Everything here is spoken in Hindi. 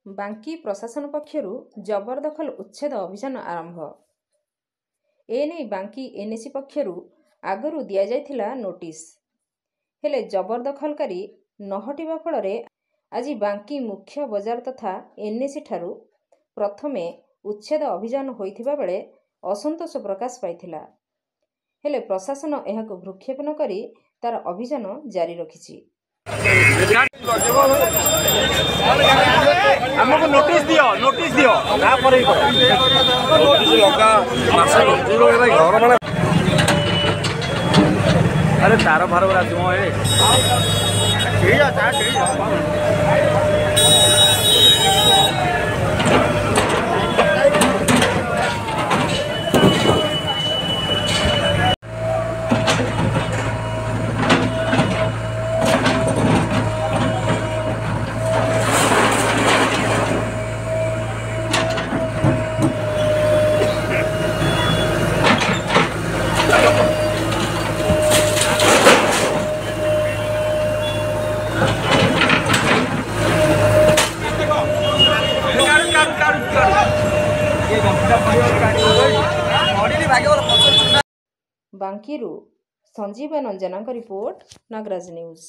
बांकी प्रशासन पक्षरु जबरदखल उच्छेद अभियान आरंभ। एने बांकी एनएसी पक्षरु आगरु दिया जायथिला नोटिस हेले जबरदखलकारी न हटिबा फଳରେ आज बांकी मुख्य बजार तथा एनएसी ठारू प्रथमे उच्छेद अभियान होइथिबा बेले असंतोष प्रकाश पाइथिला। हेले प्रशासन एहाको भ्रुक्षेप न करी तार अभियान जारी रखिछि। हमको नोटिस दियो तापर नोटिस लगा मास घर माने अरे तार भार राजमो ए ठीक है बांकीरू संजीव नंजनांक रिपोर्ट नागराज न्यूज।